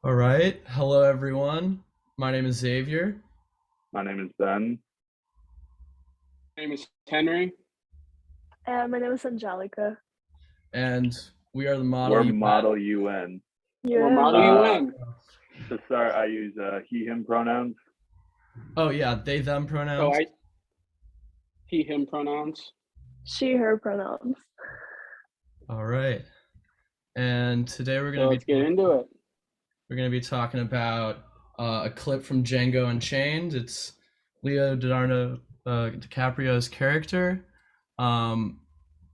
All right. Hello, everyone. My name is Xavier, My name is Ben. My name is Henry. My name is Angelica. and we are the Model We're UN. Model UN. We're Yeah. Model UN. To start, I use he, him pronouns. Oh, yeah, they, them Oh, pronouns. he, him pronouns. She, her pronouns. All right. And today So let's get into it. we're gonna be talking about a clip from Django Unchained. It's Leonardo DiCaprio's character. Um,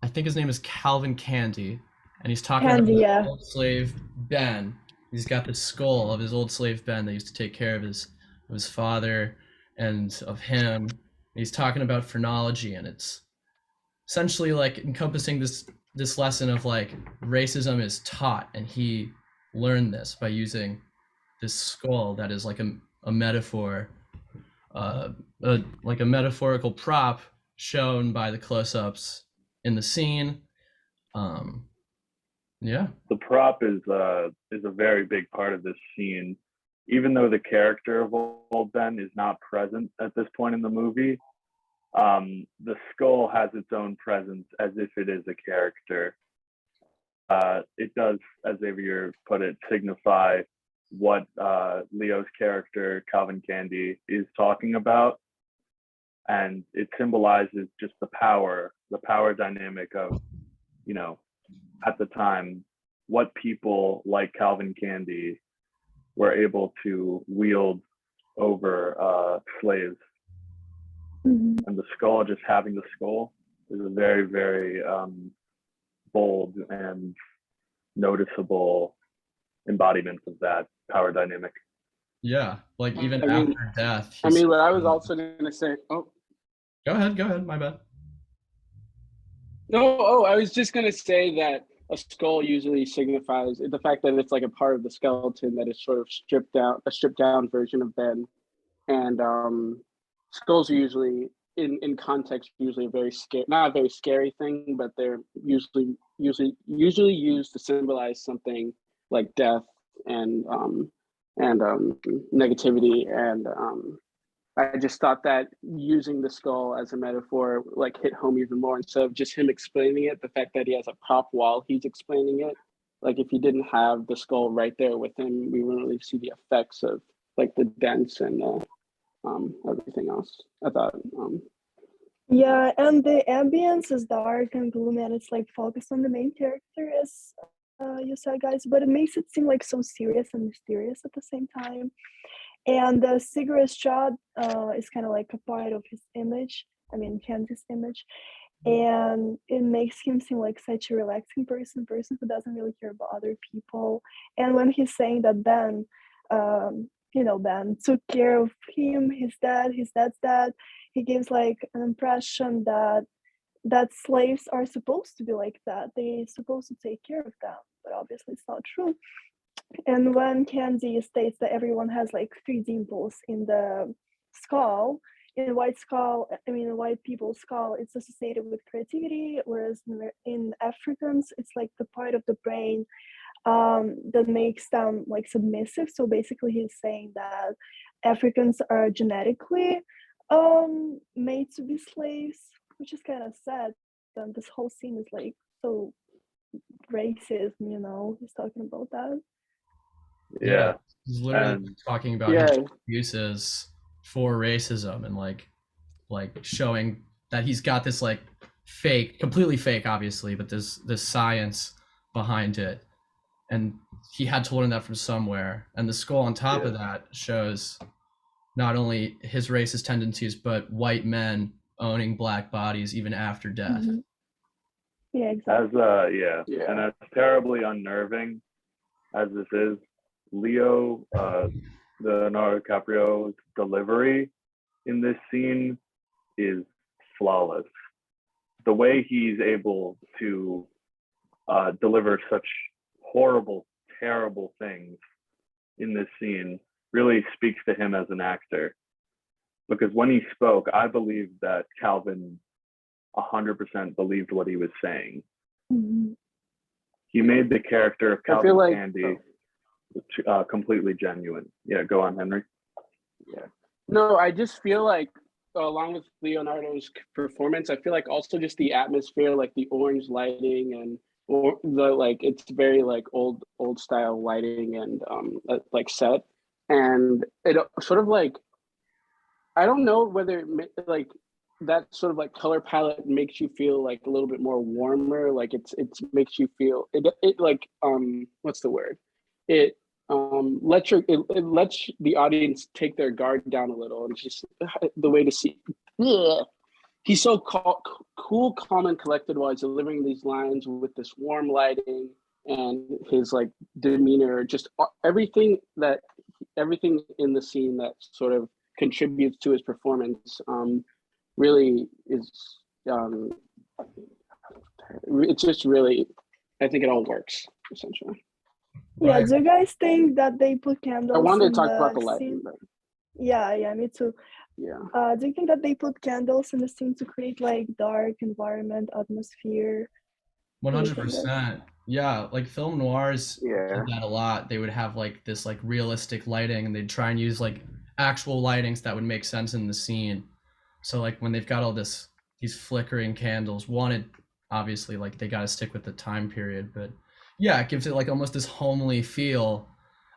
I think his name is Calvin Candy, and he's talking about Candy, his yeah. old slave Ben. He's got the skull of his old slave Ben that used to take care of his father and of him. He's talking about phrenology, and it's essentially like encompassing this lesson of like racism is taught, and he learned this by using this skull that is like a metaphor, uh, like a metaphorical prop shown by the close-ups in the scene. Um, yeah. The prop is a very big part of this scene. Even though the character of Old Ben is not present at this point in the movie, the skull has its own presence as if it is a character. It does, as Xavier put it, signify what Leo's character, Calvin Candy, is talking about. And it symbolizes just the power dynamic of, you know, at the time, what people like Calvin Candy were able to wield over slaves. Mhm. And the skull, just having the skull, is a very, very bold and noticeable embodiment of that power dynamic. Yeah, like even I mean, after death. what I was also going to say. Oh, Go ahead. My bad. no. Oh, I was just going to say that a skull usually signifies the fact that it's like a part of the skeleton that is sort of a stripped down version of Ben. And skulls are usually in context usually a very scary, not a very scary thing, but they're usually used to symbolize something like death and negativity. And I just thought that using the skull as a metaphor like hit home even more, instead of just him explaining it. The fact that he has a prop while he's explaining it, like if he didn't have the skull right there with him, we wouldn't really see the effects of like the dents and everything else. I thought, Yeah, and the ambience is dark and gloomy, and it's like focused on the main character, as you said, guys, but it makes it seem like so serious and mysterious at the same time. And the cigarette shot is kind of like a part of his image. I mean, Candy's image. And it makes him seem like such a relaxing person who doesn't really care about other people. And when he's saying that Ben took care of him, his dad's dad, he gives like an impression that slaves are supposed to be like that. They're supposed to take care of them, but obviously it's not true. And when Candy states that everyone has like three dimples in the skull, in white people's skull, it's associated with creativity, whereas in Africans, it's like the part of the brain that makes them like submissive. So basically, he's saying that Africans are genetically made to be slaves, which is kind of sad. And this whole scene is like so racist, he's talking about that. Yeah, Yeah. he's literally And talking about yeah, his excuses for racism and like showing that he's got this like completely fake, obviously, but this science behind it, and he had to learn that from somewhere. And the skull on top of that shows not only his racist tendencies, but white men owning black bodies even after death. Mhm. Yeah, as exactly. yeah. and as terribly unnerving as this is, Leo, Leonardo DiCaprio's delivery in this scene is flawless. The way he's able to deliver such horrible, terrible things in this scene really speaks to him as an actor. Because when he spoke, I believe that Calvin 100% believed what he was saying. Mhm. He made the character of I feel Calvin like Candy completely genuine. Yeah, go on, Henry. Yeah. No, I just feel like along with Leonardo's performance, I feel like also just the atmosphere, like the orange lighting and or the like it's very like old style lighting and like set. And it sort of like I don't know whether like that sort of like color palette makes you feel like a little bit more warmer. Like it's makes you feel it like what's the word? It it lets the audience take their guard down a little, and it's just the way to see. Yeah. He's so cool, calm, and collected while he's delivering these lines with this warm lighting and his like demeanor. Just everything in the scene that sort of contributes to his performance really is it's just really I think it all works essentially. Yeah, Right. do you guys think that they put I candles wanted in to talk about the the lighting, scene? but Yeah, me too. yeah. Do you think that they put candles in the scene to create like dark environment, atmosphere? Do you think that? 100%. Yeah, like film noirs Yeah. did that a lot. They would have like this like realistic lighting and they'd try and use like actual lightings that would make sense in the scene. So like when they've got all these flickering candles, one it obviously like they got to stick with the time period, but yeah, it gives it like almost this homely feel.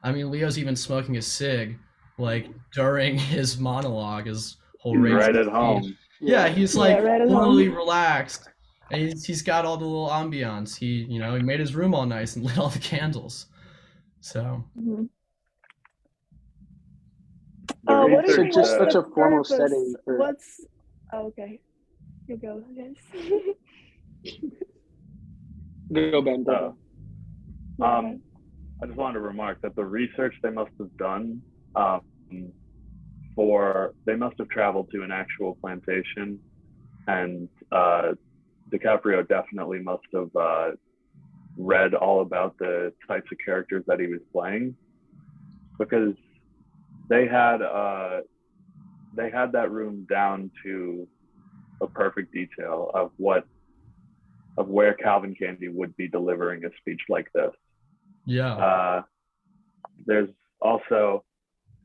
I mean, Leo's even smoking a cig like during his monologue, his whole He's racist right at speech. home. Yeah, Yeah. he's Yeah, like right at totally home. relaxed. And he's got all the little ambiance. He made his room all nice and lit all the candles. So, Mhm. The What do you So research think? What's just that such the a formal purpose? setting for Okay, you go, guys. go Ben, go uh, Ben. Yeah, um, I just wanted to remark that the research they must have done they must have traveled to an actual plantation, and DiCaprio definitely must have read all about the types of characters that he was playing, because they had uh, they had that room down to a perfect detail of where Calvin Candy would be delivering a speech like this. yeah. There's also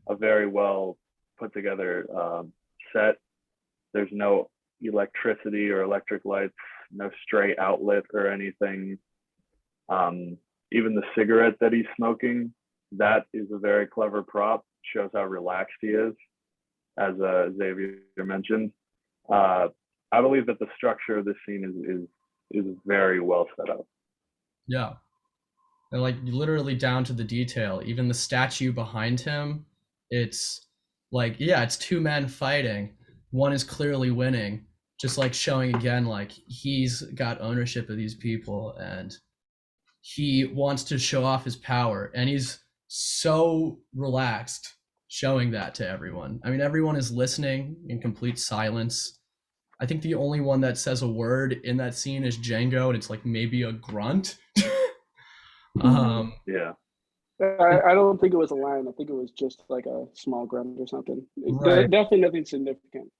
a very well put together set. There's no electricity or electric lights, no stray outlet or anything. Even the cigarette that he's smoking, that is a very clever prop. Shows how relaxed he is, as Xavier mentioned. I believe that the structure of this scene is very well set up. Yeah. And like literally down to the detail. Even the statue behind him, it's like, yeah, it's two men fighting. One is clearly winning, just like showing again like he's got ownership of these people and he wants to show off his power and he's so relaxed showing that to everyone. I mean, everyone is listening in complete silence. I think the only one that says a word in that scene is Django, and it's like maybe a grunt. um, Yeah. I don't think it was a line. I think it was just like a small grunt or something. right, Definitely nothing significant.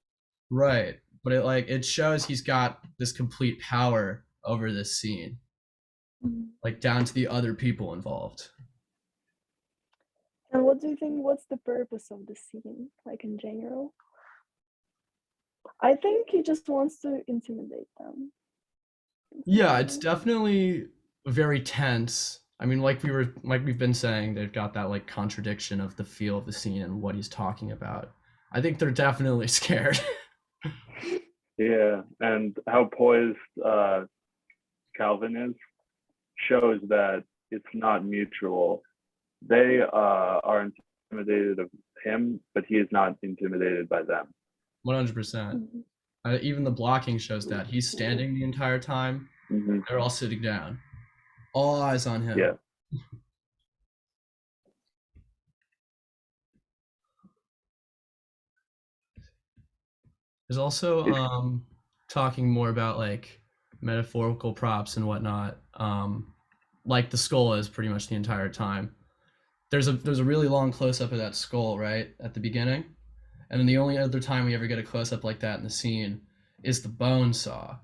right. But it shows he's got this complete power over this scene, Mhm. like down to the other people involved. And what do you think? What's the purpose of the scene, like in general? I think he just wants to intimidate them. Yeah, it's definitely very tense. I mean, like we've been saying, they've got that like contradiction of the feel of the scene and what he's talking about. I think they're definitely scared. Yeah, and how poised Calvin is shows that it's not mutual. They are intimidated of him, but he is not intimidated by them. 100%. Mhm. Even the blocking shows that he's standing the entire time. Mm-hmm. They're all sitting down, all eyes on him. Yeah. There's also talking more about like metaphorical props and whatnot. Like the skull is pretty much the entire time. There's a really long close up of that skull right at the beginning, and then the only other time we ever get a close up like that in the scene is the bone saw.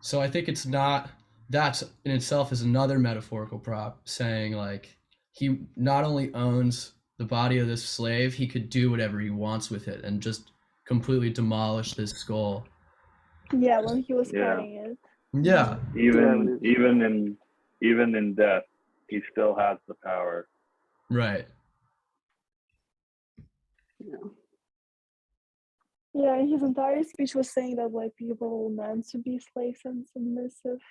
So I think it's not that in itself is another metaphorical prop saying like he not only owns the body of this slave, he could do whatever he wants with it and just completely demolish this skull. Yeah, when he was Yeah. cutting it. Yeah, Even in death, he still has the power. right. Yeah. Yeah, his entire speech was saying that like people were meant to be slaves and submissive.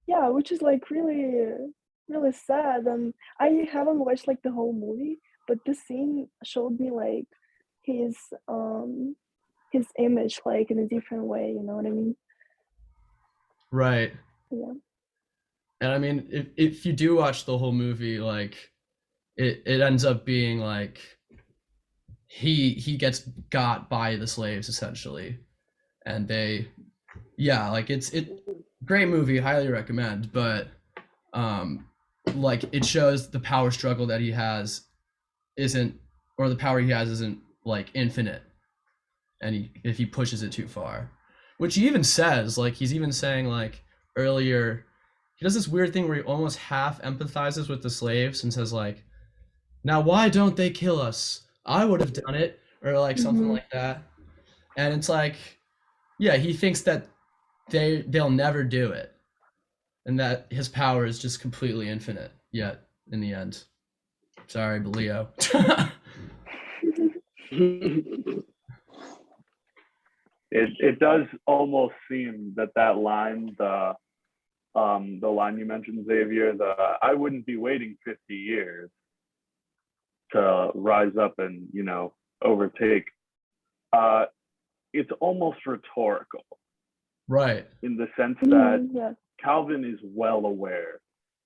Yeah, which is like really, really sad. And I haven't watched like the whole movie, but this scene showed me like his his image like in a different way. You know what I mean? Right. Yeah. And I mean, if you do watch the whole movie, like it ends up being like he gets got by the slaves essentially, and they, yeah, like it's great movie, highly recommend. But um, like it shows the power struggle that he has isn't, or the power he has isn't like infinite, and if he pushes it too far, which he even says, like he's even saying like earlier, he does this weird thing where he almost half empathizes with the slaves and says like, now why don't they kill us, I would have done it, or like something Mhm. like that. And it's like, yeah, he thinks that they'll never do it, and that his power is just completely infinite, yet in the end, sorry, but Leo. It does almost seem that line, the line you mentioned, Xavier, the I wouldn't be waiting 50 years to rise up and, you know, overtake. It's almost rhetorical Right. in the sense that Yeah. Calvin is well aware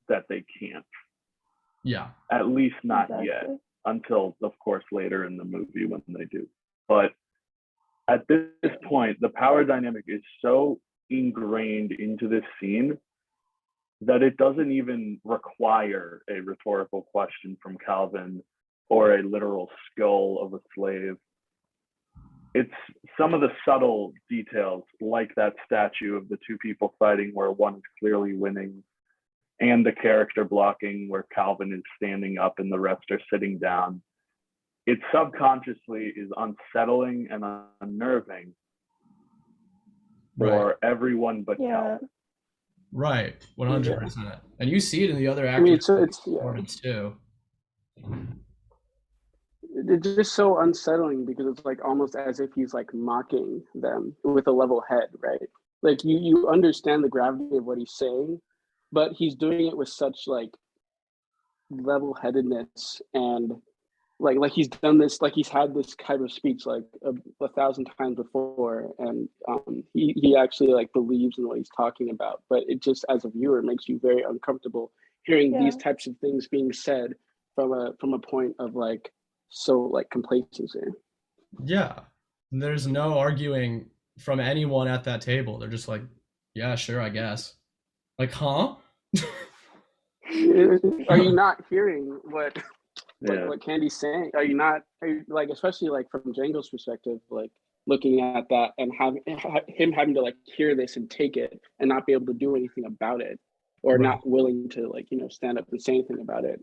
that they can't, Yeah. at least not Exactly. yet, until, of course, later in the movie when they do. But at this point, the power dynamic is so ingrained into this scene that it doesn't even require a rhetorical question from Calvin or a literal skull of a slave. It's some of the subtle details, like that statue of the two people fighting where one is clearly winning, and the character blocking where Calvin is standing up and the rest are sitting down. It subconsciously is unsettling and unnerving for everyone but Calvin. Right. 100%. And you see it in the other I mean, actors' it's performance too. it's just so unsettling because it's like almost as if he's like mocking them with a level head, right? Like you understand the gravity of what he's saying, but he's doing it with such like level-headedness and like he's done this, like he's had this type of speech like a thousand times before, and he actually like believes in what he's talking about, but it just as a viewer makes you very uncomfortable hearing these types of things being said from a point of like so like complacency. Yeah. There's no arguing from anyone at that table. They're just like, yeah, sure, I guess. Like, huh? Are you not hearing what Yeah. what Candy's saying? Are you not, like, especially like from Django's perspective, like looking at that and him having to like hear this and take it and not be able to do anything about it, or Right. not willing to like, you know, stand up and say anything about it.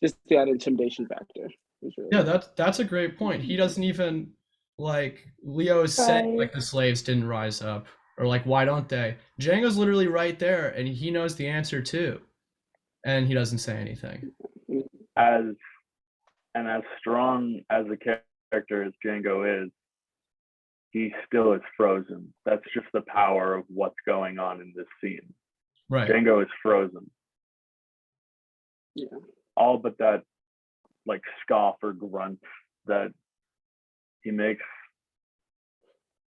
Just that intimidation factor. Really, Yeah, that's a great point. He doesn't even, like, Leo is saying like the slaves didn't rise up, or like why don't they? Django's literally right there and he knows the answer too, and he doesn't say anything. As strong as a character as Django is, he still is frozen. That's just the power of what's going on in this scene. Right. Django is frozen. Yeah. All but that like scoff or grunt that he makes.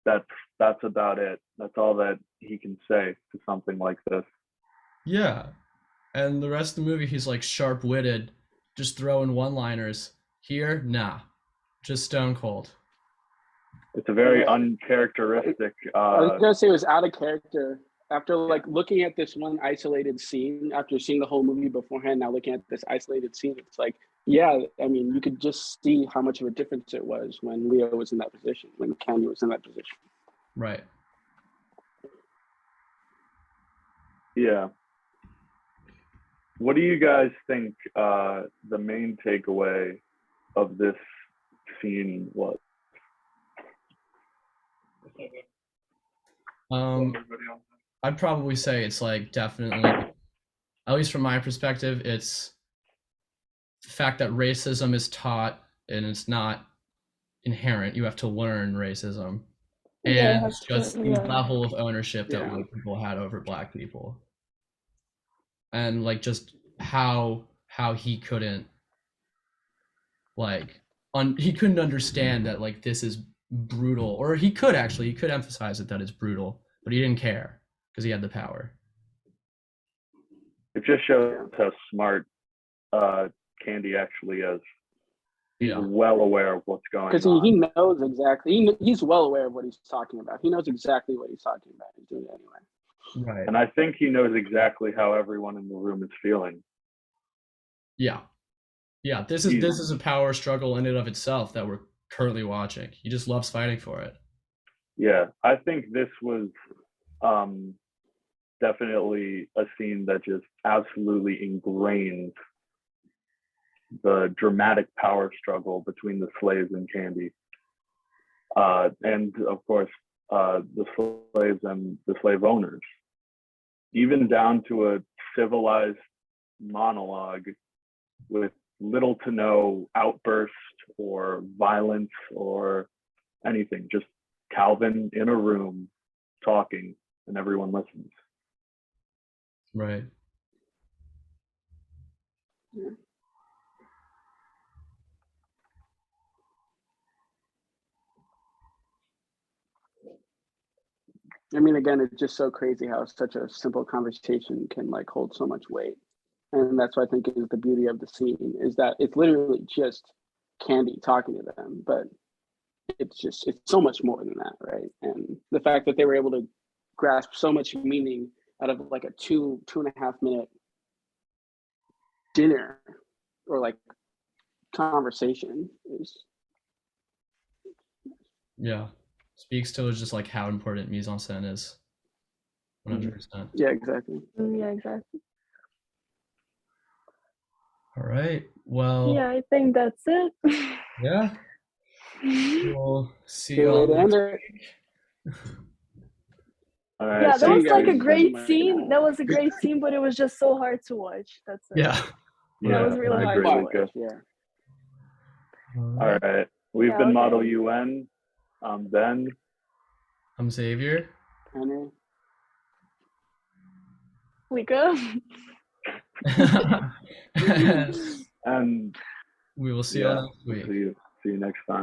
That's about it. That's all that he can say to something like this. Yeah. And the rest of the movie he's like sharp-witted, just throwing one-liners. Here, nah. Just stone cold. It's a very uncharacteristic. I was gonna say it was out of character. After like looking at this one isolated scene, after seeing the whole movie beforehand, now looking at this isolated scene, it's like, yeah, I mean, you could just see how much of a difference it was when Leo was in that position, when Candy was in that position. Right. Yeah. what do you guys think the main takeaway of this scene was? I'd probably say it's like definitely, at least from my perspective, it's the fact that racism is taught and it's not inherent. You have to learn racism, Yeah, it and has to just the learn. level of ownership that Yeah. white people had over black people, and like just how he couldn't like he couldn't understand that like this is brutal, or he could emphasize it that it's brutal, but he didn't care because he had the power. It just shows how smart Candy actually is. He's Yeah. well aware of what's going Because on. he knows exactly. He's well aware of what he's talking about. He knows exactly what he's talking about. He's doing it anyway. Right. And I think he knows exactly how everyone in the room is feeling. Yeah. Yeah. This is a power struggle in and of itself that we're currently watching. He just loves fighting for it. Yeah, I think this was definitely a scene that just absolutely ingrained the dramatic power struggle between the slaves and Candy. And of course, the slaves and the slave owners, even down to a civilized monologue with little to no outburst or violence or anything, just Calvin in a room talking and everyone listens. Right. Yeah. I mean, again, it's just so crazy how such a simple conversation can like hold so much weight, and that's what I think is the beauty of the scene, is that it's literally just Candy talking to them, but it's so much more than that, right? And the fact that they were able to grasp so much meaning out of like a 2.5 minute dinner or like conversation is, Yeah. Speaks to just like how important mise en scène is. 100%. yeah, exactly. Yeah, exactly. All right. Well, Yeah, I think that's it. yeah. We'll see Good you way all to end next it. week. All right, Yeah, that thank was you like a guys great so much. scene. That was a great scene, but it was just so hard to watch. That's it. Yeah. Yeah, That was really I hard agree, to Luca. watch. Yeah. All right. We've Yeah, been okay. Model UN. I'm Ben. I'm Xavier. Henry. Lika. And And we will see you all next week. see you next time.